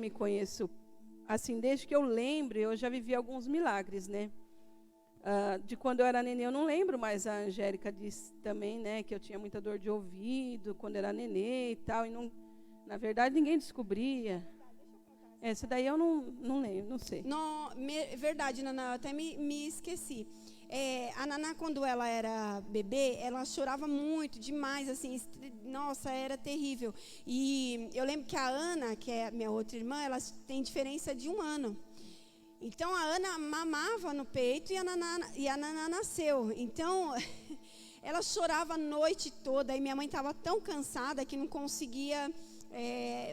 me conheço, assim, desde que eu lembro, eu já vivi alguns milagres, né? De quando eu era nenê, eu não lembro, mas a Angélica disse também, né, que eu tinha muita dor de ouvido quando era nenê e tal, e não, na verdade ninguém descobria. Essa daí eu não lembro, não sei. Verdade, Naná, eu até me esqueci. A Naná, quando ela era bebê, ela chorava muito, demais, assim, nossa, era terrível. E eu lembro que a Ana, que é minha outra irmã, elas têm diferença de 1 ano. Então, a Ana mamava no peito e a Naná nasceu. Então, ela chorava a noite toda e minha mãe estava tão cansada que não conseguia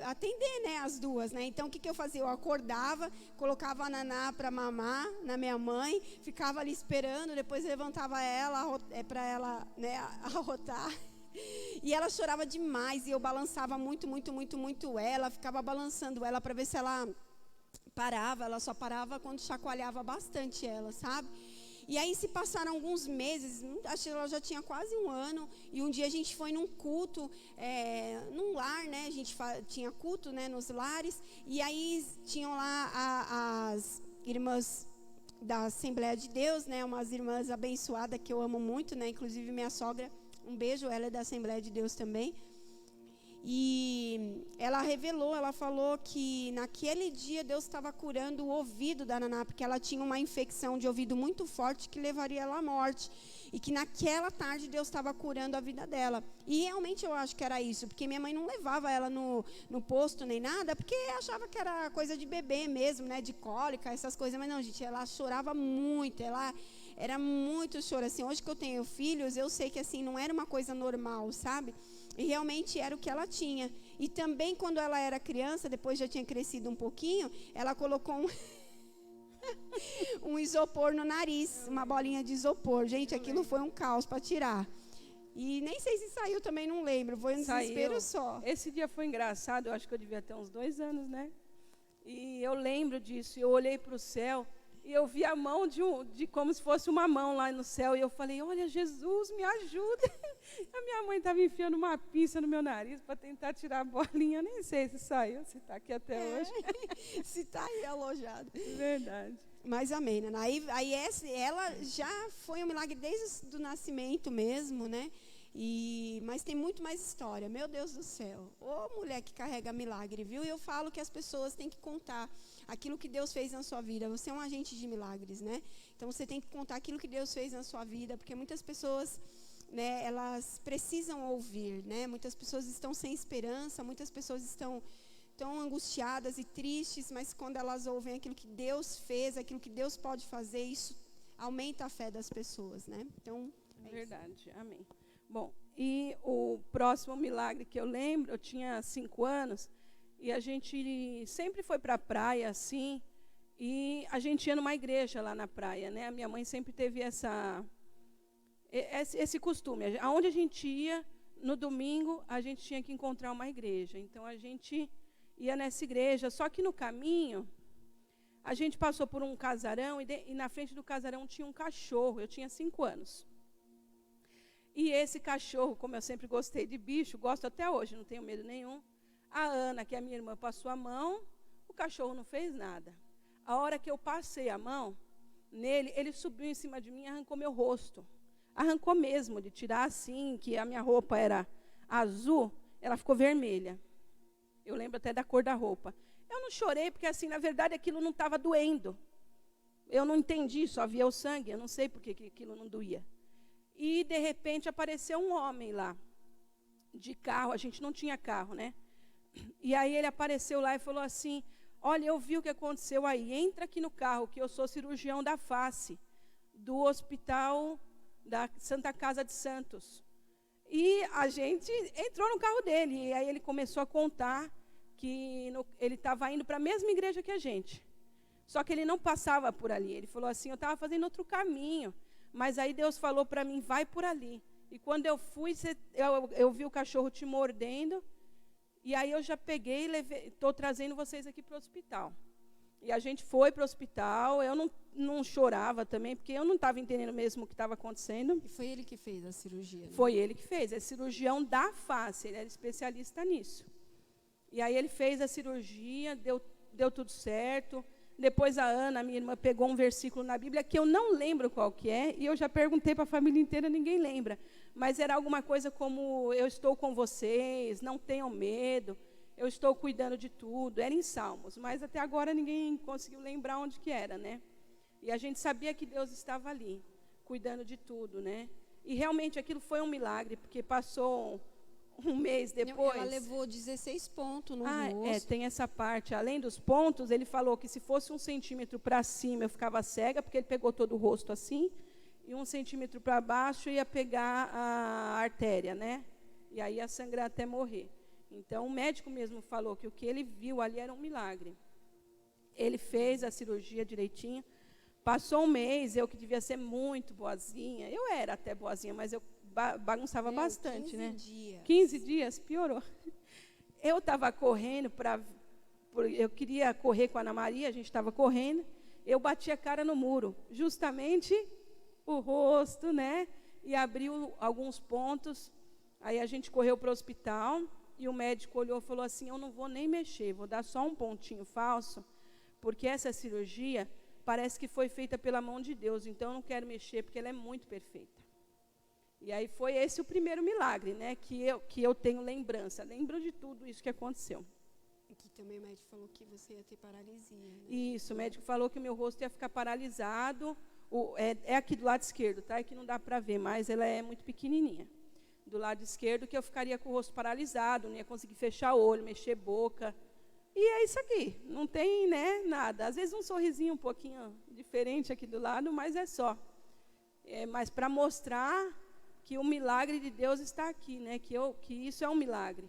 atender, né, as duas, né? Então, o que eu fazia? Eu acordava, colocava a Naná para mamar na minha mãe, ficava ali esperando, depois levantava ela para ela, né, arrotar. E ela chorava demais e eu balançava muito, muito, muito, muito ela, ficava balançando ela para ver se ela parava. Ela só parava quando chacoalhava bastante ela, sabe? E aí se passaram alguns meses, acho que ela já tinha quase 1 ano, e um dia a gente foi num culto, num lar, né? A gente tinha culto, né, nos lares, e aí tinham lá as irmãs da Assembleia de Deus, né? Umas irmãs abençoadas que eu amo muito, né? Inclusive minha sogra, um beijo, ela é da Assembleia de Deus também. E ela revelou, ela falou que naquele dia Deus estava curando o ouvido da Naná, porque ela tinha uma infecção de ouvido muito forte que levaria ela à morte. E que naquela tarde Deus estava curando a vida dela. E realmente eu acho que era isso, porque minha mãe não levava ela no posto nem nada, porque achava que era coisa de bebê mesmo, né, de cólica, essas coisas. Mas não, gente, ela chorava muito, ela era muito choro. Assim, hoje que eu tenho filhos, eu sei que assim não era uma coisa normal, sabe? E realmente era o que ela tinha. E também quando ela era criança, depois já tinha crescido um pouquinho, ela colocou um isopor no nariz, uma bolinha de isopor. Gente, aquilo foi um caos para tirar. E nem sei se saiu também, não lembro. Foi um desespero só. Esse dia foi engraçado, eu acho que eu devia ter uns 2 anos, né? E eu lembro disso, eu olhei para o céu e eu vi a mão de como se fosse uma mão lá no céu. E eu falei, olha, Jesus, me ajuda. A minha mãe estava enfiando uma pinça no meu nariz para tentar tirar a bolinha. Nem sei se saiu, se está aqui até hoje. Se está aí alojado. Verdade. Mas amém, né? Aí ela já foi um milagre desde o nascimento mesmo, né? Mas tem muito mais história. Meu Deus do céu. Ô mulher que carrega milagre, viu? E eu falo que as pessoas têm que contar aquilo que Deus fez na sua vida. Você é um agente de milagres, né? Então você tem que contar aquilo que Deus fez na sua vida, porque muitas pessoas, né, elas precisam ouvir, né? Muitas pessoas estão sem esperança, muitas pessoas estão tão angustiadas e tristes, mas quando elas ouvem aquilo que Deus fez, aquilo que Deus pode fazer, isso aumenta a fé das pessoas, né? Então, verdade. Amém. Bom, e o próximo milagre que eu lembro, eu tinha 5 anos, e a gente sempre foi para a praia, assim, e a gente ia numa igreja lá na praia, né? A minha mãe sempre teve esse costume. Aonde a gente ia, no domingo, a gente tinha que encontrar uma igreja. Então, a gente ia nessa igreja, só que no caminho, a gente passou por um casarão, e na frente do casarão tinha um cachorro. Eu tinha 5 anos. E esse cachorro, como eu sempre gostei de bicho, gosto até hoje, não tenho medo nenhum. A Ana, que é minha irmã, passou a mão, o cachorro não fez nada. A hora que eu passei a mão nele, ele subiu em cima de mim e arrancou meu rosto. Arrancou mesmo, de tirar assim, que a minha roupa era azul, ela ficou vermelha. Eu lembro até da cor da roupa. Eu não chorei, porque assim, na verdade, aquilo não estava doendo. Eu não entendi, só via o sangue, eu não sei por que aquilo não doía. E, de repente, apareceu um homem lá, de carro. A gente não tinha carro, né? E aí ele apareceu lá e falou assim, olha, eu vi o que aconteceu aí, entra aqui no carro, que eu sou cirurgião da face, do hospital da Santa Casa de Santos. E a gente entrou no carro dele, e aí ele começou a contar que ele estava indo para a mesma igreja que a gente. Só que ele não passava por ali. Ele falou assim, eu estava fazendo outro caminho, mas aí Deus falou para mim, vai por ali. E quando eu fui, eu vi o cachorro te mordendo, e aí eu já peguei e estou trazendo vocês aqui para o hospital. E a gente foi para o hospital, eu não chorava também, porque eu não estava entendendo mesmo o que estava acontecendo. E foi ele que fez a cirurgia, né? Foi ele que fez, é cirurgião da face, ele era especialista nisso. E aí ele fez a cirurgia, deu deu tudo certo. Depois a Ana, minha irmã, pegou um versículo na Bíblia que eu não lembro qual que é, e eu já perguntei para a família inteira, ninguém lembra. Mas era alguma coisa como, eu estou com vocês, não tenham medo, eu estou cuidando de tudo. Era em Salmos, mas até agora ninguém conseguiu lembrar onde que era, né? E a gente sabia que Deus estava ali, cuidando de tudo, né? E realmente aquilo foi um milagre, porque passou um mês depois. Ela levou 16 pontos no rosto. Tem essa parte. Além dos pontos, ele falou que se fosse 1 centímetro para cima eu ficava cega, porque ele pegou todo o rosto assim, e 1 centímetro para baixo ia pegar a artéria, né? E aí ia sangrar até morrer. Então, o médico mesmo falou que o que ele viu ali era um milagre. Ele fez a cirurgia direitinho. Passou um mês, eu que devia ser muito boazinha. Eu era até boazinha, mas eu bagunçava bastante, 15 né? dias. 15 dias, piorou. Eu estava correndo eu queria correr com a Ana Maria, a gente estava correndo, eu bati a cara no muro, justamente o rosto, né? E abriu alguns pontos. Aí a gente correu para o hospital e o médico olhou e falou assim: eu não vou nem mexer, vou dar só um pontinho falso, porque essa cirurgia parece que foi feita pela mão de Deus, então eu não quero mexer, porque ela é muito perfeita. E aí foi esse o primeiro milagre, né, que eu tenho lembrança. Lembro de tudo isso que aconteceu. Aqui também o médico falou que você ia ter paralisia, né? Isso, o médico falou que o meu rosto ia ficar paralisado. É aqui do lado esquerdo, tá? É que não dá para ver, mas ela é muito pequenininha. Do lado esquerdo, que eu ficaria com o rosto paralisado, não ia conseguir fechar o olho, mexer boca. E é isso aqui, não tem, né, nada. Às vezes um sorrisinho um pouquinho diferente aqui do lado, mas é só. Mas para mostrar que o milagre de Deus está aqui, né? Que isso é um milagre.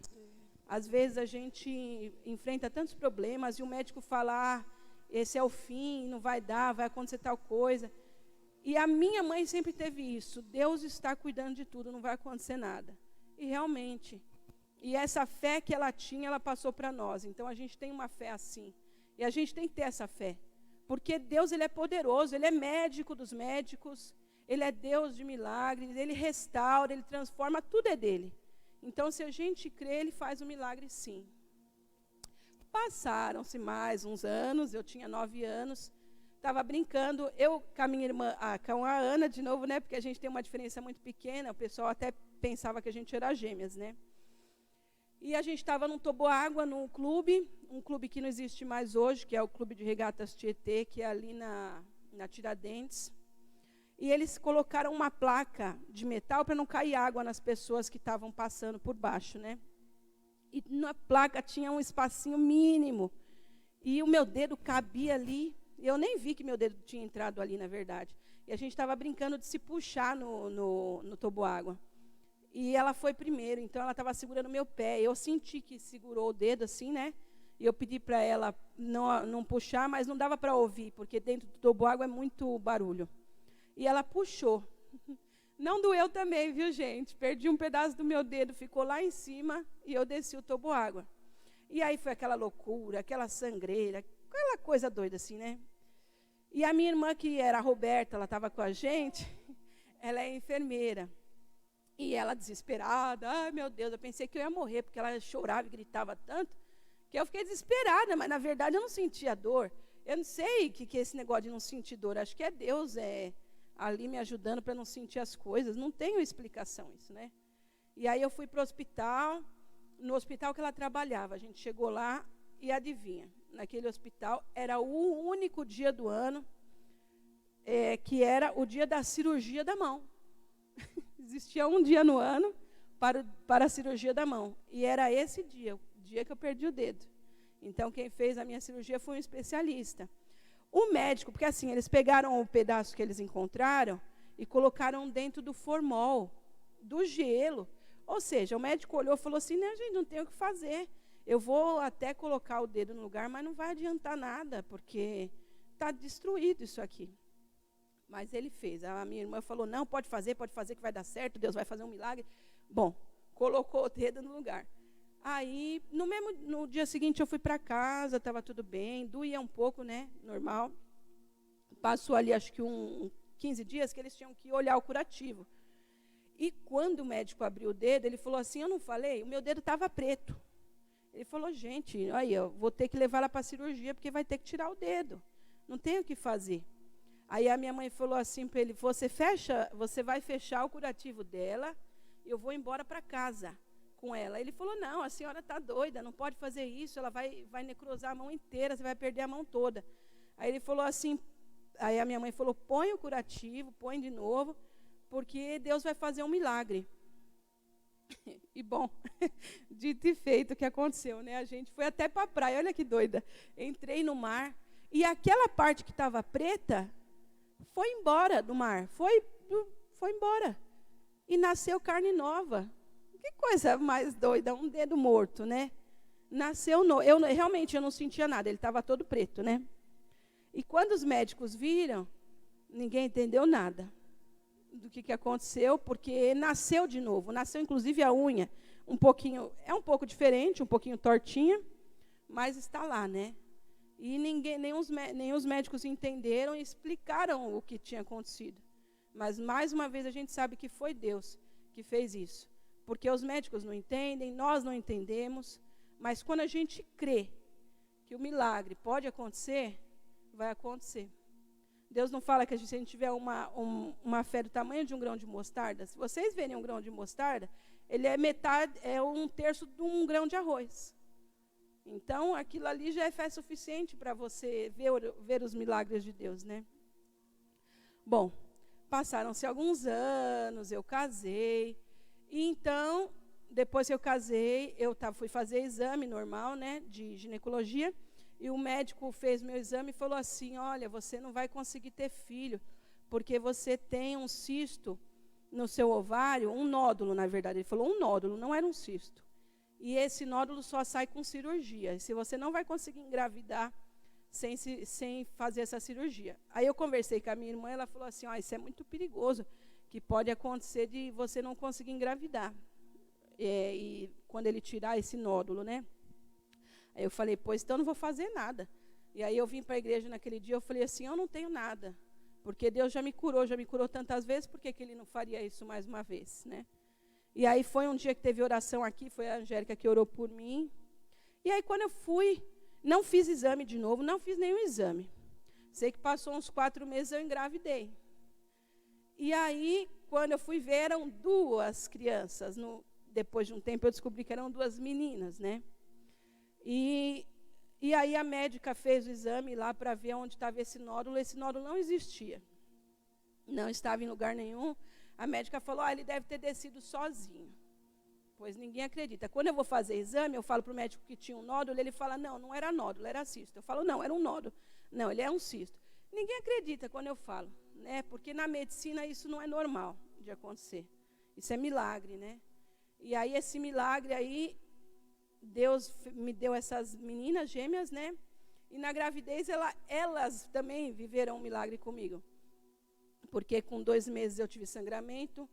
Às vezes a gente enfrenta tantos problemas e o médico fala: esse é o fim, não vai dar, vai acontecer tal coisa. E a minha mãe sempre teve isso: Deus está cuidando de tudo, não vai acontecer nada. E realmente, e essa fé que ela tinha, ela passou para nós. Então a gente tem uma fé assim. E a gente tem que ter essa fé. Porque Deus, ele é poderoso, ele é médico dos médicos. Ele é Deus de milagres, ele restaura, ele transforma, tudo é dele. Então, se a gente crê, ele faz um milagre sim. Passaram-se mais uns anos, eu tinha 9 anos, estava brincando, eu com a minha irmã, com a Ana de novo, né, porque a gente tem uma diferença muito pequena, o pessoal até pensava que a gente era gêmeas, né. E a gente estava num toboágua, num clube, um clube que não existe mais hoje, que é o Clube de Regatas Tietê, que é ali na Tiradentes. E eles colocaram uma placa de metal para não cair água nas pessoas que estavam passando por baixo, né? E na placa tinha um espacinho mínimo. E o meu dedo cabia ali. Eu nem vi que meu dedo tinha entrado ali, na verdade. E a gente estava brincando de se puxar no toboágua. E ela foi primeiro, então ela estava segurando meu pé. Eu senti que segurou o dedo assim, né? E eu pedi para ela não puxar, mas não dava para ouvir, porque dentro do toboágua é muito barulho. E ela puxou. Não doeu também, viu, gente? Perdi um pedaço do meu dedo, ficou lá em cima e eu desci o toboágua. E aí foi aquela loucura, aquela sangreira, aquela coisa doida assim, né? E a minha irmã, que era a Roberta, ela estava com a gente, ela é enfermeira. E ela desesperada, ai meu Deus, eu pensei que eu ia morrer, porque ela chorava e gritava tanto, que eu fiquei desesperada, mas na verdade eu não sentia dor. Eu não sei o que é esse negócio de não sentir dor, acho que é Deus, ali me ajudando para não sentir as coisas. Não tenho explicação isso, né? E aí eu fui para o hospital, no hospital que ela trabalhava. A gente chegou lá e adivinha, naquele hospital era o único dia do ano que era o dia da cirurgia da mão. Existia um dia no ano para a cirurgia da mão. E era esse dia, o dia que eu perdi o dedo. Então quem fez a minha cirurgia foi um especialista. O médico, porque assim, eles pegaram o pedaço que eles encontraram e colocaram dentro do formol, do gelo. Ou seja, o médico olhou e falou assim: não, gente, não tem o que fazer. Eu vou até colocar o dedo no lugar, mas não vai adiantar nada, porque está destruído isso aqui. Mas ele fez. A minha irmã falou: não, pode fazer que vai dar certo, Deus vai fazer um milagre. Bom, colocou o dedo no lugar. Aí, no dia seguinte, eu fui para casa, estava tudo bem, doía um pouco, né, normal. Passou ali, acho que 15 dias, que eles tinham que olhar o curativo. E quando o médico abriu o dedo, ele falou assim: eu não falei, o meu dedo estava preto. Ele falou, gente, aí eu vou ter que levar ela para a cirurgia, porque vai ter que tirar o dedo. Não tem o que fazer. Aí a minha mãe falou assim para ele, você vai fechar o curativo dela, eu vou embora para casa com ela. Ele falou, não, a senhora está doida, não pode fazer isso, ela vai necrosar a mão inteira, você vai perder a mão toda. Aí ele falou assim, aí a minha mãe falou, põe o curativo, põe de novo, porque Deus vai fazer um milagre. E bom, dito e feito o que aconteceu, né? A gente foi até para a praia, olha que doida. Entrei no mar e aquela parte que estava preta foi embora do mar, foi embora. E nasceu carne nova. Que coisa mais doida, um dedo morto, né? Nasceu, realmente eu não sentia nada, ele estava todo preto, né? E quando os médicos viram, ninguém entendeu nada do que aconteceu, porque nasceu de novo, nasceu inclusive a unha, um pouco diferente, um pouquinho tortinha, mas está lá, né? E nem os médicos entenderam e explicaram o que tinha acontecido. Mas, mais uma vez, a gente sabe que foi Deus que fez isso. Porque os médicos não entendem, nós não entendemos, mas quando a gente crê que o milagre pode acontecer, vai acontecer. Deus não fala que se a gente tiver uma fé do tamanho de um grão de mostarda, se vocês verem um grão de mostarda, ele é um terço de um grão de arroz. Então, aquilo ali já é fé suficiente para você ver os milagres de Deus, né? Bom, passaram-se alguns anos, eu casei, e então, depois que eu casei, fui fazer exame normal, né, de ginecologia, e o médico fez meu exame e falou assim, olha, você não vai conseguir ter filho, porque você tem um cisto no seu ovário, um nódulo, na verdade. Ele falou um nódulo, não era um cisto. E esse nódulo só sai com cirurgia. E se você não vai conseguir engravidar sem fazer essa cirurgia. Aí eu conversei com a minha irmã, ela falou assim, isso é muito perigoso, que pode acontecer de você não conseguir engravidar. E quando ele tirar esse nódulo, né? Aí eu falei, pois então não vou fazer nada. E aí eu vim para a igreja naquele dia, eu falei assim, eu não tenho nada, porque Deus já me curou tantas vezes, por que Ele não faria isso mais uma vez, né? E aí foi um dia que teve oração aqui, foi a Angélica que orou por mim. E aí quando eu fui, não fiz exame de novo, não fiz nenhum exame. Sei que passou uns 4 meses, eu engravidei. E aí, quando eu fui ver, eram 2 crianças. Depois de um tempo, eu descobri que eram 2 meninas, né? E aí a médica fez o exame lá para ver onde estava esse nódulo não existia. Não estava em lugar nenhum. A médica falou, ele deve ter descido sozinho. Pois ninguém acredita. Quando eu vou fazer exame, eu falo para o médico que tinha um nódulo, ele fala, não era nódulo, era cisto. Eu falo, não, era um nódulo. Não, ele é um cisto. Ninguém acredita quando eu falo, né? Porque na medicina isso não é normal de acontecer. Isso é milagre, né? E aí esse milagre aí, Deus me deu essas meninas gêmeas, né? E na gravidez elas também viveram um milagre comigo. Porque com 2 meses eu tive sangramento,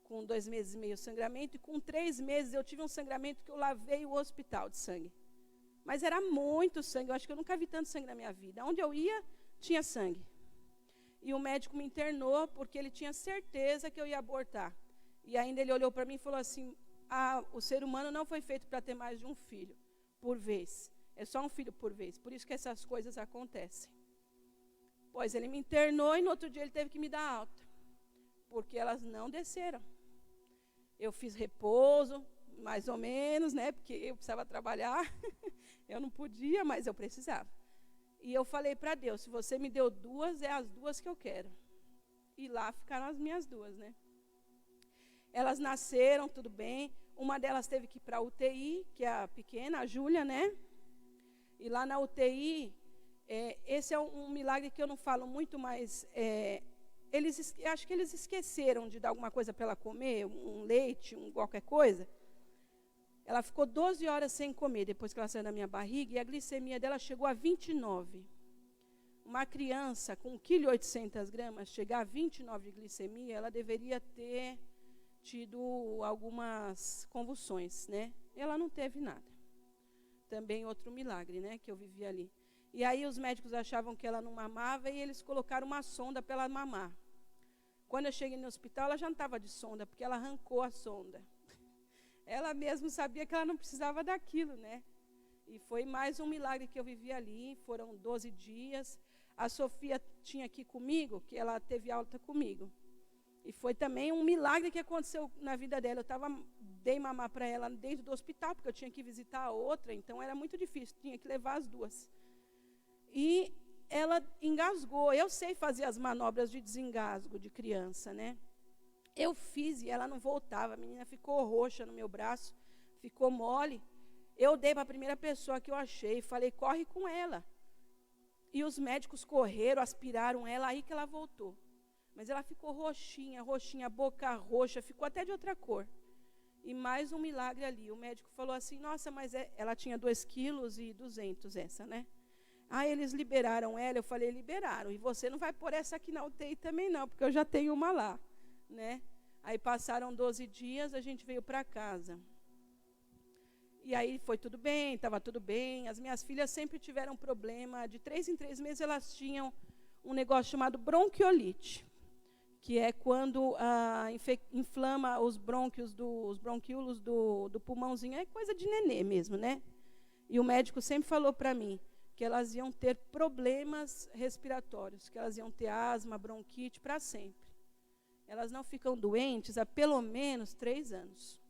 com 2 meses e meio sangramento, e com 3 meses eu tive um sangramento que eu lavei o hospital de sangue. Mas era muito sangue, eu acho que eu nunca vi tanto sangue na minha vida. Onde eu ia, tinha sangue. E o médico me internou porque ele tinha certeza que eu ia abortar. E ainda ele olhou para mim e falou assim, o ser humano não foi feito para ter mais de um filho por vez. É só um filho por vez. Por isso que essas coisas acontecem. Pois ele me internou e no outro dia ele teve que me dar alta. Porque elas não desceram. Eu fiz repouso, mais ou menos, né? Porque eu precisava trabalhar. Eu não podia, mas eu precisava. E eu falei para Deus, se você me deu 2, é as 2 que eu quero. E lá ficaram as minhas 2, né? Elas nasceram, tudo bem. Uma delas teve que ir para a UTI, que é a pequena, a Júlia, né? E lá na UTI, esse é um milagre que eu não falo muito, mas acho que eles esqueceram de dar alguma coisa para ela comer, um leite, qualquer coisa. Ela ficou 12 horas sem comer, depois que ela saiu da minha barriga, e a glicemia dela chegou a 29. Uma criança com 1,8 kg chegar a 29 de glicemia, ela deveria ter tido algumas convulsões, né? Ela não teve nada. Também outro milagre, né, que eu vivi ali. E aí os médicos achavam que ela não mamava e eles colocaram uma sonda para ela mamar. Quando eu cheguei no hospital, ela já não estava de sonda, porque ela arrancou a sonda. Ela mesma sabia que ela não precisava daquilo, né? E foi mais um milagre que eu vivi ali, foram 12 dias. A Sofia tinha aqui comigo, que ela teve alta comigo. E foi também um milagre que aconteceu na vida dela. Dei mamar para ela dentro do hospital, porque eu tinha que visitar a outra, então era muito difícil, tinha que levar as duas. E ela engasgou. Eu sei fazer as manobras de desengasgo de criança, né? Eu fiz e ela não voltava. A menina ficou roxa no meu braço, ficou mole. Eu dei para a primeira pessoa que eu achei, falei, corre com ela. E os médicos correram, aspiraram ela, aí que ela voltou. Mas ela ficou roxinha, boca roxa, ficou até de outra cor. E mais um milagre ali. O médico falou assim, nossa, mas ela tinha 2,2 kg essa, né? Ah, eles liberaram ela. Eu falei, liberaram. E você não vai pôr essa aqui na UTI também não, porque eu já tenho uma lá, né? Aí passaram 12 dias, a gente veio para casa. E aí foi tudo bem, estava tudo bem. As minhas filhas sempre tiveram problema. De 3 em 3 meses elas tinham um negócio chamado bronquiolite, que é quando inflama os brônquios, os bronquíolos do pulmãozinho. É coisa de nenê mesmo, né? E o médico sempre falou para mim que elas iam ter problemas respiratórios, que elas iam ter asma, bronquite para sempre. Elas não ficam doentes há pelo menos 3 anos.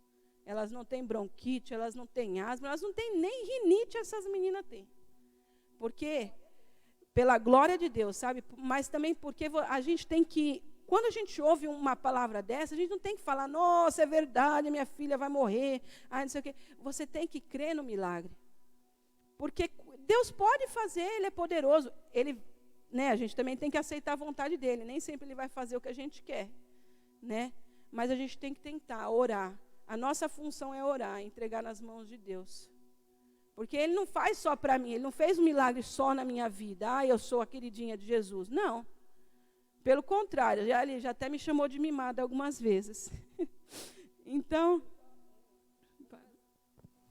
Elas não têm bronquite, elas não têm asma, elas não têm nem rinite, essas meninas têm. Por quê? Pela glória de Deus, sabe? Mas também porque a gente tem que, quando a gente ouve uma palavra dessa, a gente não tem que falar, nossa, é verdade, minha filha vai morrer, não sei o quê. Você tem que crer no milagre. Porque Deus pode fazer, Ele é poderoso. Né, a gente também tem que aceitar a vontade dEle. Nem sempre Ele vai fazer o que a gente quer, né? Mas a gente tem que tentar orar. A nossa função é orar, entregar nas mãos de Deus. Porque Ele não faz só para mim, Ele não fez um milagre só na minha vida. Eu sou a queridinha de Jesus. Não. Pelo contrário, Ele já até me chamou de mimada algumas vezes. Então...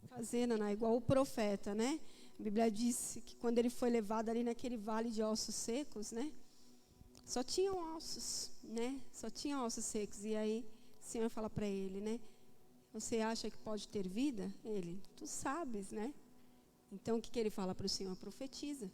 Fazer, Naná, igual o profeta, né? A Bíblia diz que quando ele foi levado ali naquele vale de ossos secos, né? Só tinham ossos, né? Só tinham ossos secos. E aí o Senhor fala para ele, né? Você acha que pode ter vida? Ele, tu sabes, né? Então, o que ele fala para o Senhor? Profetiza.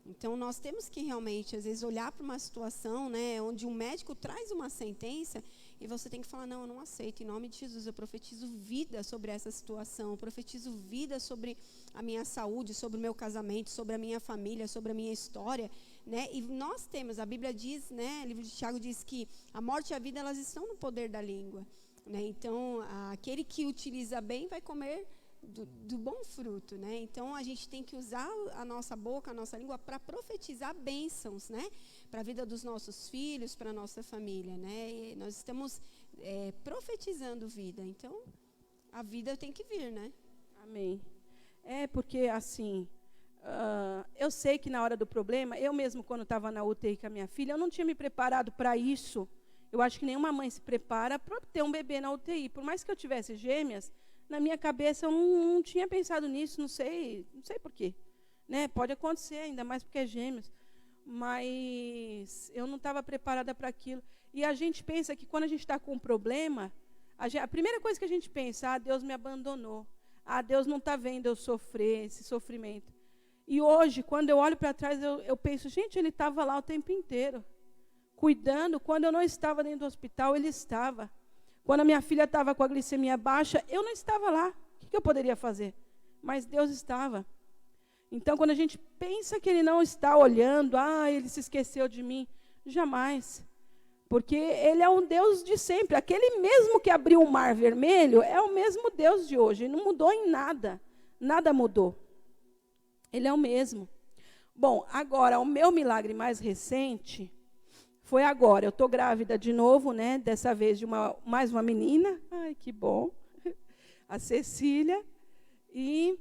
Então, nós temos que realmente, às vezes, olhar para uma situação, né, onde um médico traz uma sentença e você tem que falar, não, eu não aceito. Em nome de Jesus, eu profetizo vida sobre essa situação. Eu profetizo vida sobre a minha saúde, sobre o meu casamento, sobre a minha família, sobre a minha história, né? E nós temos, a Bíblia diz, né, o livro de Tiago diz que a morte e a vida, elas estão no poder da língua. Né? Então, aquele que utiliza bem vai comer do bom fruto, né? Então, a gente tem que usar a nossa boca, a nossa língua para profetizar bênçãos, né? Para a vida dos nossos filhos, para a nossa família, né? E nós estamos profetizando vida. Então, a vida tem que vir, né? Amém. Porque, assim, eu sei que na hora do problema, eu mesmo, quando estava na UTI com a minha filha, eu não tinha me preparado para isso. Eu acho que nenhuma mãe se prepara para ter um bebê na UTI. Por mais que eu tivesse gêmeas, na minha cabeça eu não tinha pensado nisso, não sei por quê. Né? Pode acontecer, ainda mais porque é gêmeos. Mas eu não estava preparada para aquilo. E a gente pensa que quando a gente está com um problema, a primeira coisa que a gente pensa, Deus me abandonou. Deus não está vendo eu sofrer, esse sofrimento. E hoje, quando eu olho para trás, eu penso, gente, Ele estava lá o tempo inteiro. Cuidando, quando eu não estava dentro do hospital, Ele estava. Quando a minha filha estava com a glicemia baixa, eu não estava lá. O que eu poderia fazer? Mas Deus estava. Então, quando a gente pensa que Ele não está olhando, Ele se esqueceu de mim, jamais. Porque Ele é um Deus de sempre. Aquele mesmo que abriu o mar vermelho é o mesmo Deus de hoje. Ele não mudou em nada. Nada mudou. Ele é o mesmo. Bom, agora, o meu milagre mais recente foi agora. Eu estou grávida de novo, né? Dessa vez de mais uma menina. Ai, que bom. A Cecília. E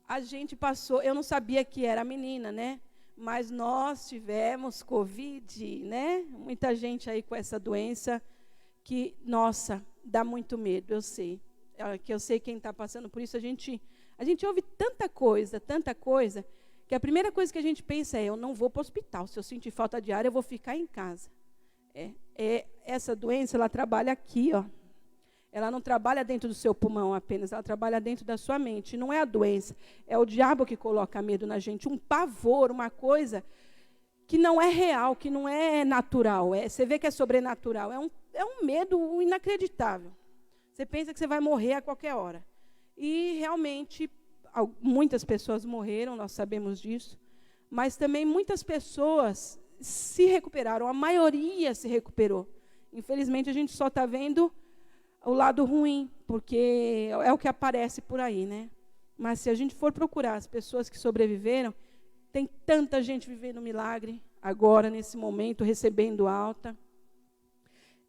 a gente passou, eu não sabia que era menina, né? Mas nós tivemos Covid, né? Muita gente aí com essa doença que, nossa, dá muito medo, eu sei. Que eu sei quem está passando por isso. A gente ouve tanta coisa, que a primeira coisa que a gente pensa eu não vou para o hospital. Se eu sentir falta de ar, eu vou ficar em casa. Essa doença, ela trabalha aqui, ó. Ela não trabalha dentro do seu pulmão apenas, ela trabalha dentro da sua mente. Não é a doença, é o diabo que coloca medo na gente, um pavor, uma coisa que não é real, que não é natural. Você vê que é sobrenatural, é um medo inacreditável. Você pensa que você vai morrer a qualquer hora. E, realmente, muitas pessoas morreram, nós sabemos disso, mas também muitas pessoas se recuperaram, a maioria se recuperou. Infelizmente, a gente só está vendo o lado ruim, porque é o que aparece por aí, né? Mas se a gente for procurar as pessoas que sobreviveram, tem tanta gente vivendo milagre agora, nesse momento, recebendo alta.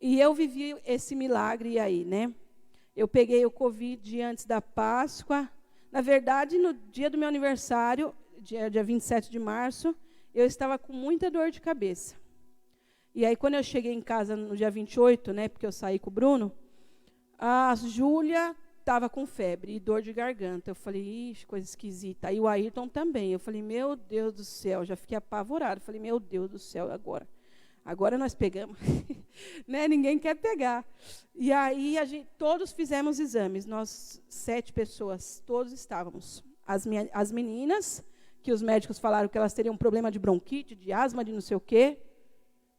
E eu vivi esse milagre aí, né? Eu peguei o Covid antes da Páscoa. Na verdade, no dia do meu aniversário, dia 27 de março, eu estava com muita dor de cabeça. E aí, quando eu cheguei em casa no dia 28, né, porque eu saí com o Bruno, a Júlia estava com febre e dor de garganta. Eu falei, ixi, coisa esquisita. Aí o Ayrton também. Eu falei, meu Deus do céu, já fiquei apavorado. Eu falei, meu Deus do céu, agora nós pegamos. Né? Ninguém quer pegar. E aí todos fizemos exames, nós 7 pessoas, todos estávamos. As meninas, que os médicos falaram que elas teriam problema de bronquite, de asma, de não sei o quê,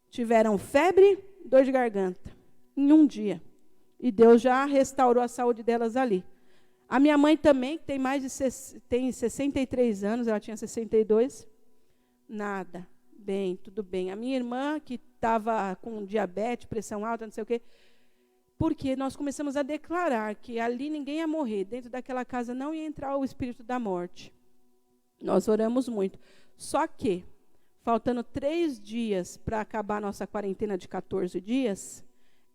tiveram febre, dor de garganta, em um dia. E Deus já restaurou a saúde delas ali. A minha mãe também, que tem 63 anos, ela tinha 62, nada, tudo bem. A minha irmã, que estava com diabetes, pressão alta, não sei o quê, porque nós começamos a declarar que ali ninguém ia morrer, dentro daquela casa não ia entrar o espírito da morte. Nós oramos muito. Só que, faltando 3 dias para acabar a nossa quarentena de 14 dias,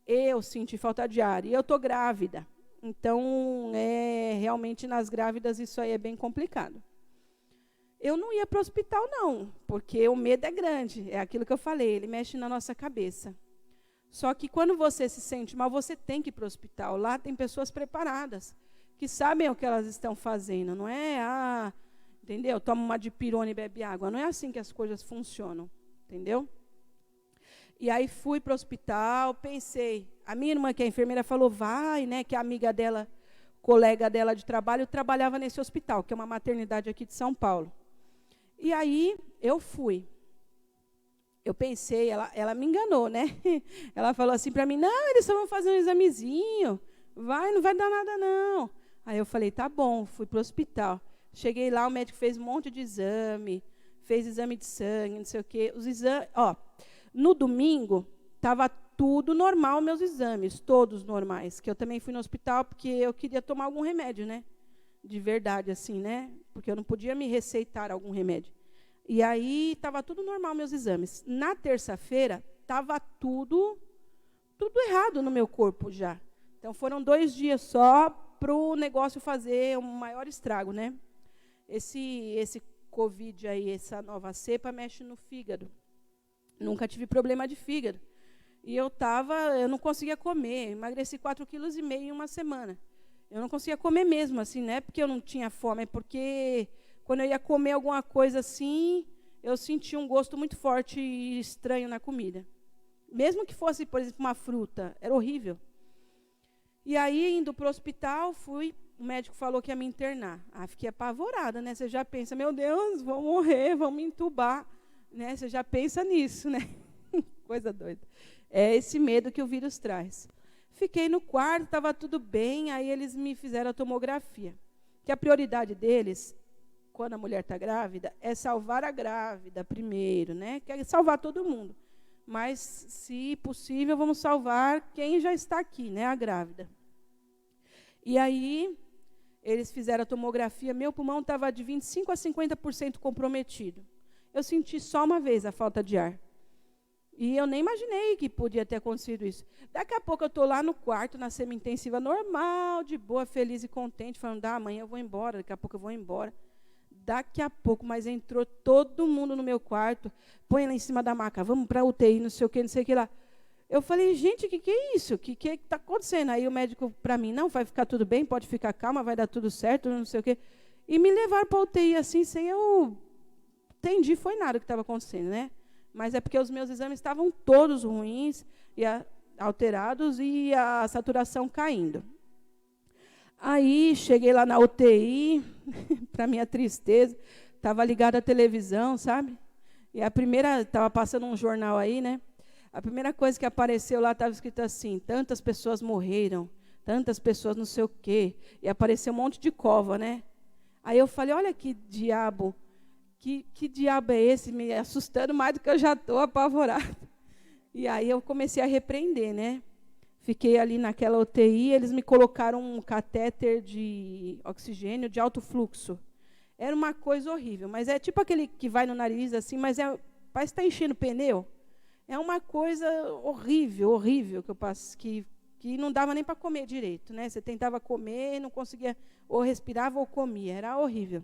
eu senti falta de ar. E eu estou grávida. Então, realmente, nas grávidas, isso aí é bem complicado. Eu não ia para o hospital, não, porque o medo é grande. É aquilo que eu falei, ele mexe na nossa cabeça. Só que quando você se sente mal, você tem que ir para o hospital. Lá tem pessoas preparadas, que sabem o que elas estão fazendo. Não é, entendeu? Toma uma dipirona e bebe água. Não é assim que as coisas funcionam, entendeu? E aí fui para o hospital, pensei. A minha irmã, que é enfermeira, falou, vai, né? Que a amiga dela, colega dela de trabalho, trabalhava nesse hospital, que é uma maternidade aqui de São Paulo. E aí eu fui. Eu pensei, ela me enganou, né? Ela falou assim para mim, não, eles só vão fazer um examezinho. Não vai dar nada, não. Aí eu falei, tá bom, fui para o hospital. Cheguei lá, o médico fez um monte de exame, fez exame de sangue, não sei o quê. Os exames, no domingo, estava tudo normal, meus exames, todos normais. Que eu também fui no hospital porque eu queria tomar algum remédio, né? De verdade, assim, né? Porque eu não podia me receitar algum remédio. E aí, estava tudo normal, meus exames. Na terça-feira, estava tudo errado no meu corpo já. Então, foram 2 dias só para o negócio fazer um maior estrago, né? Esse Covid aí, essa nova cepa, mexe no fígado. Nunca tive problema de fígado. E eu não conseguia comer. Emagreci 4,5 kg em uma semana. Eu não conseguia comer mesmo, assim, não é porque eu não tinha fome, é porque quando eu ia comer alguma coisa assim, eu sentia um gosto muito forte e estranho na comida. Mesmo que fosse, por exemplo, uma fruta, era horrível. E aí, indo para o hospital, o médico falou que ia me internar. Fiquei apavorada, né? Você já pensa, meu Deus, vou morrer, vão me entubar. Né? Você já pensa nisso, né? Coisa doida. É esse medo que o vírus traz. Fiquei no quarto, estava tudo bem, aí eles me fizeram a tomografia. Que a prioridade deles, quando a mulher está grávida, é salvar a grávida primeiro, né? Quer salvar todo mundo. Mas, se possível, vamos salvar quem já está aqui, né? A grávida. E aí, eles fizeram a tomografia, meu pulmão estava de 25% a 50% comprometido. Eu senti só uma vez a falta de ar. E eu nem imaginei que podia ter acontecido isso. Daqui a pouco eu estou lá no quarto, na semi-intensiva, normal, de boa, feliz e contente, falando, amanhã eu vou embora, daqui a pouco eu vou embora. Daqui a pouco, mas entrou todo mundo no meu quarto, põe lá em cima da maca, vamos para a UTI, não sei o que lá. Eu falei, gente, o que é isso? O que está acontecendo? Aí o médico, para mim, não, vai ficar tudo bem, pode ficar calma, vai dar tudo certo, não sei o quê. E me levaram para a UTI assim, sem eu entendi, foi nada o que estava acontecendo, né? Mas é porque os meus exames estavam todos ruins, alterados e a saturação caindo. Aí, cheguei lá na UTI, para minha tristeza, estava ligada à televisão, sabe? E a primeira, estava passando um jornal aí, né? A primeira coisa que apareceu lá estava escrito assim, tantas pessoas morreram, tantas pessoas não sei o quê. E apareceu um monte de cova, né? Aí eu falei, olha que diabo, que diabo é esse? Me assustando mais do que eu já estou apavorada. E aí eu comecei a repreender, né? Fiquei ali naquela UTI, eles me colocaram um catéter de oxigênio de alto fluxo. Era uma coisa horrível, mas é tipo aquele que vai no nariz assim, mas parece que está enchendo pneu. É uma coisa horrível, horrível que eu passo, que não dava nem para comer direito, né? Você tentava comer, não conseguia, ou respirava ou comia, era horrível.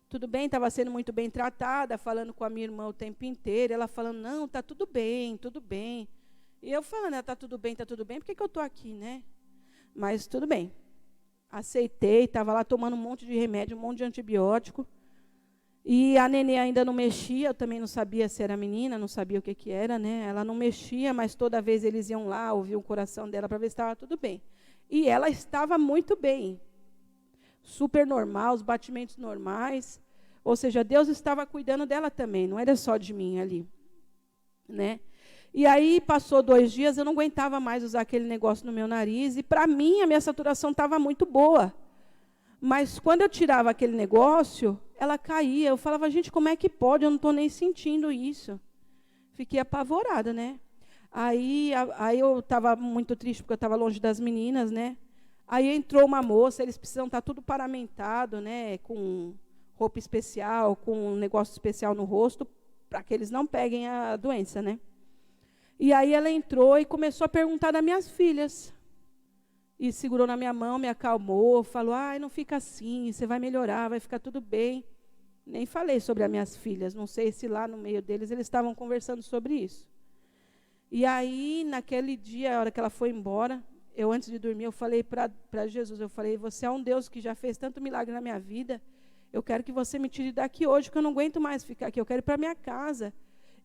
Tudo bem, estava sendo muito bem tratada, falando com a minha irmã o tempo inteiro, ela falando, não, está tudo bem, tudo bem. E eu falando, está tudo bem, por que eu estou aqui, né? Mas tudo bem. Aceitei, estava lá tomando um monte de remédio, um monte de antibiótico. E a nenê ainda não mexia, eu também não sabia se era menina, não sabia o que era, né? Ela não mexia, mas toda vez eles iam lá, ouviam o coração dela para ver se estava tudo bem. E ela estava muito bem. Super normal, os batimentos normais. Ou seja, Deus estava cuidando dela também, não era só de mim ali, né? E aí, passou 2 dias, eu não aguentava mais usar aquele negócio no meu nariz, e para mim, a minha saturação estava muito boa. Mas, quando eu tirava aquele negócio, ela caía. Eu falava, gente, como é que pode? Eu não estou nem sentindo isso. Fiquei apavorada, né? Aí eu estava muito triste, porque eu estava longe das meninas, né? Aí entrou uma moça, eles precisam estar tudo paramentado, né? Com roupa especial, com um negócio especial no rosto, para que eles não peguem a doença, né? E aí ela entrou e começou a perguntar das minhas filhas. E segurou na minha mão, me acalmou, falou, ai, não fica assim, você vai melhorar, vai ficar tudo bem. Nem falei sobre as minhas filhas, não sei se lá no meio deles eles estavam conversando sobre isso. E aí, naquele dia, a hora que ela foi embora, eu antes de dormir, eu falei para Jesus, eu falei, você é um Deus que já fez tanto milagre na minha vida, eu quero que você me tire daqui hoje, que eu não aguento mais ficar aqui, eu quero ir para minha casa.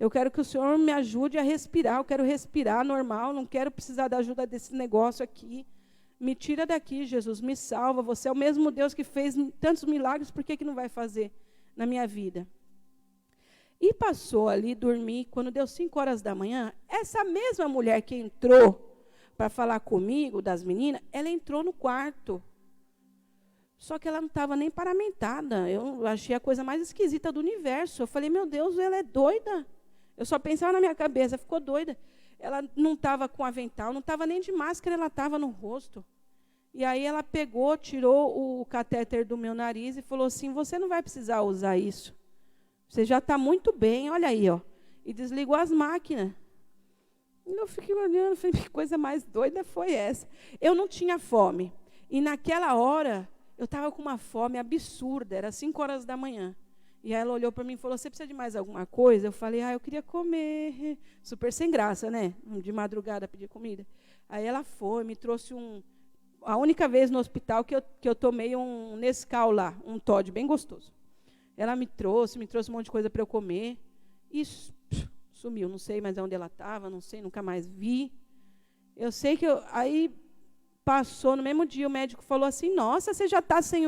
Eu quero que o Senhor me ajude a respirar, eu quero respirar normal, não quero precisar da ajuda desse negócio aqui. Me tira daqui, Jesus, me salva. Você é o mesmo Deus que fez tantos milagres, por que não vai fazer na minha vida? E passou ali, dormi, quando deu 5 horas da manhã, essa mesma mulher que entrou para falar comigo, das meninas, ela entrou no quarto. Só que ela não estava nem paramentada. Eu achei a coisa mais esquisita do universo. Eu falei, meu Deus, ela é doida. Eu só pensava na minha cabeça, ficou doida. Ela não estava com avental, não estava nem de máscara, ela estava no rosto. E aí ela pegou, tirou o catéter do meu nariz e falou assim, você não vai precisar usar isso. Você já está muito bem, olha aí, ó. E desligou as máquinas. E eu fiquei olhando, falei, que coisa mais doida foi essa? Eu não tinha fome. E naquela hora, eu estava com uma fome absurda, era 5 horas da manhã. E aí ela olhou para mim e falou, você precisa de mais alguma coisa? Eu falei, eu queria comer. Super sem graça, né? De madrugada pedir comida. Aí ela foi, me trouxe a única vez no hospital que eu tomei um Nescau lá, um Toddy, bem gostoso. Ela me trouxe um monte de coisa para eu comer. E sumiu, não sei mais onde ela estava, não sei, nunca mais vi. Eu sei que aí passou, no mesmo dia o médico falou assim, nossa, você já está sem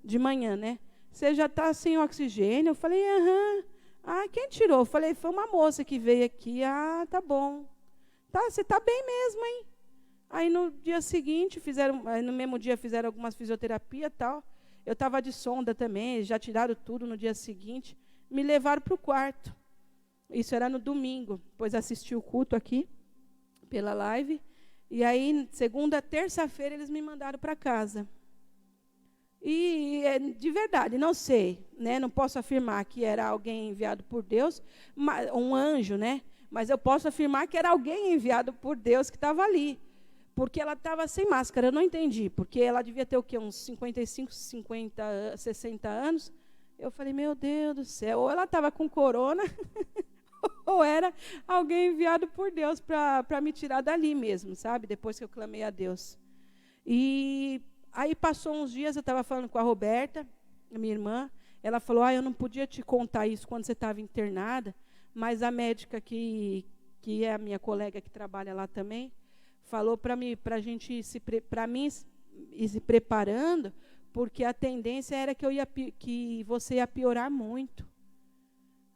de manhã, né? Você já está sem oxigênio? Eu falei, aham. Ah, quem tirou? Eu falei, foi uma moça que veio aqui. Ah, tá bom. Tá, você está bem mesmo, hein? Aí no dia seguinte, no mesmo dia fizeram algumas fisioterapias e tal. Eu estava de sonda também, já tiraram tudo no dia seguinte. Me levaram para o quarto. Isso era no domingo. Depois assisti o culto aqui, pela live. E aí, segunda, terça-feira, eles me mandaram para casa. E, de verdade, não sei, né? Não posso afirmar que era alguém enviado por Deus, um anjo, né? Mas eu posso afirmar que era alguém enviado por Deus que estava ali. Porque ela estava sem máscara, eu não entendi. Porque ela devia ter o quê? Uns 55, 50, 60 anos. Eu falei, meu Deus do céu, ou ela estava com corona, ou era alguém enviado por Deus para me tirar dali mesmo, sabe? Depois que eu clamei a Deus. E aí passou uns dias, eu estava falando com a Roberta, a minha irmã, ela falou, eu não podia te contar isso quando você estava internada, mas a médica que que é a minha colega que trabalha lá também, falou para mim, para gente ir se preparando, porque a tendência era que você ia piorar muito.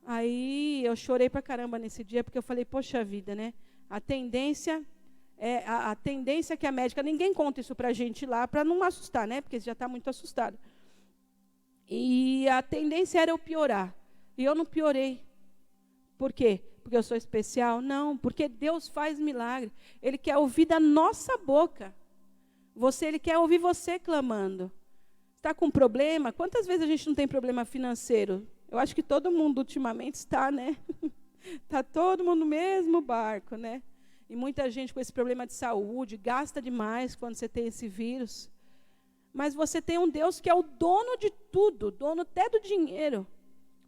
Aí eu chorei pra caramba nesse dia, porque eu falei, poxa vida, né? A tendência que a médica, ninguém conta isso pra gente lá, para não assustar, né? Porque você já está muito assustado. E a tendência era eu piorar. E eu não piorei. Por quê? Porque eu sou especial? Não, porque Deus faz milagre. Ele quer ouvir da nossa boca. Ele quer ouvir você clamando. Está com problema? Quantas vezes a gente não tem problema financeiro? Eu acho que todo mundo ultimamente está, né? Está todo mundo no mesmo barco, né? E muita gente com esse problema de saúde, gasta demais quando você tem esse vírus. Mas você tem um Deus que é o dono de tudo, dono até do dinheiro.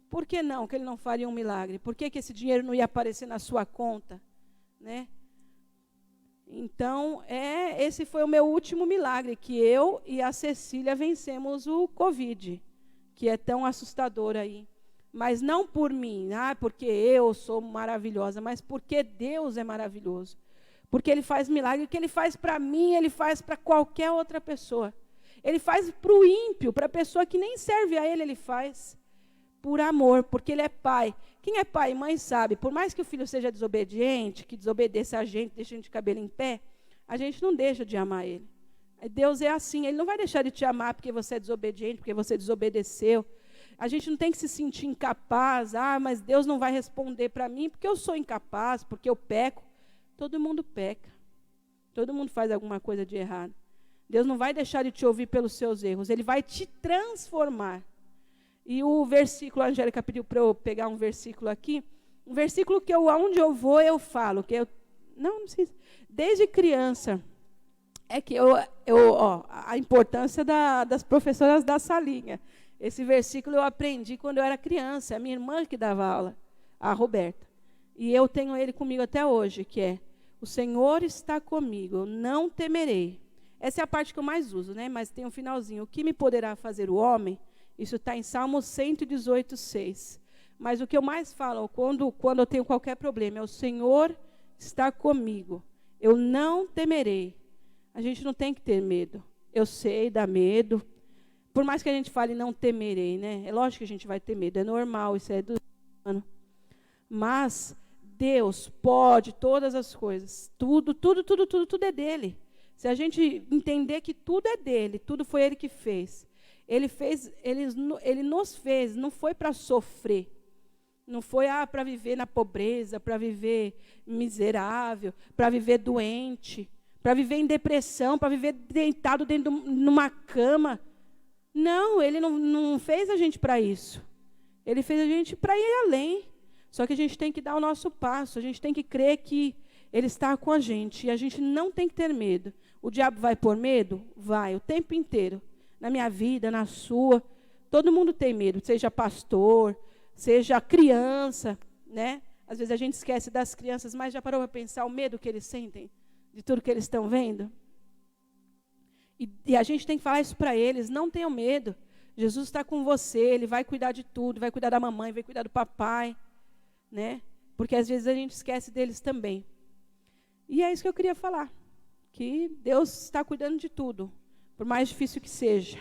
Por que não que ele não faria um milagre? Por que esse dinheiro não ia aparecer na sua conta? Né? Então, esse foi o meu último milagre, que eu e a Cecília vencemos o Covid, que é tão assustador aí. Mas não por mim, porque eu sou maravilhosa, mas porque Deus é maravilhoso. Porque Ele faz milagre, o que Ele faz para mim, Ele faz para qualquer outra pessoa. Ele faz para o ímpio, para a pessoa que nem serve a Ele faz. Por amor, porque Ele é pai. Quem é pai e mãe sabe, por mais que o filho seja desobediente, que desobedeça a gente, deixa a gente de cabelo em pé, a gente não deixa de amar Ele. Deus é assim, Ele não vai deixar de te amar porque você é desobediente, porque você desobedeceu. A gente não tem que se sentir incapaz, mas Deus não vai responder para mim porque eu sou incapaz, porque eu peco. Todo mundo peca. Todo mundo faz alguma coisa de errado. Deus não vai deixar de te ouvir pelos seus erros, Ele vai te transformar. E o versículo, a Angélica pediu para eu pegar um versículo aqui, um versículo que aonde eu vou eu falo, que eu não sei, desde criança, é que a importância das professoras da salinha. Esse versículo eu aprendi quando eu era criança, a minha irmã que dava aula, a Roberta. E eu tenho ele comigo até hoje, que é: o Senhor está comigo, eu não temerei. Essa é a parte que eu mais uso, né? Mas tem um finalzinho. O que me poderá fazer o homem? Isso está em Salmo 118:6. Mas o que eu mais falo, quando eu tenho qualquer problema, é: o Senhor está comigo, eu não temerei. A gente não tem que ter medo. Eu sei, dá medo. Por mais que a gente fale não temerei, né? É lógico que a gente vai ter medo, é normal, isso é do humano. Mas Deus pode todas as coisas. Tudo é dele. Se a gente entender que tudo é dele, tudo foi ele que fez. Ele nos fez, não foi para sofrer. Não foi para viver na pobreza, para viver miserável, para viver doente, para viver em depressão, para viver deitado dentro de uma cama. Não, Ele não fez a gente para isso. Ele fez a gente para ir além. Só que a gente tem que dar o nosso passo, a gente tem que crer que Ele está com a gente. E a gente não tem que ter medo. O diabo vai pôr medo? Vai, o tempo inteiro. Na minha vida, na sua. Todo mundo tem medo, seja pastor, seja criança, né? Às vezes a gente esquece das crianças, mas já parou para pensar o medo que eles sentem de tudo que eles estão vendo? E a gente tem que falar isso para eles: não tenham medo. Jesus está com você, Ele vai cuidar de tudo, vai cuidar da mamãe, vai cuidar do papai, né? Porque às vezes a gente esquece deles também. E é isso que eu queria falar, que Deus está cuidando de tudo, por mais difícil que seja.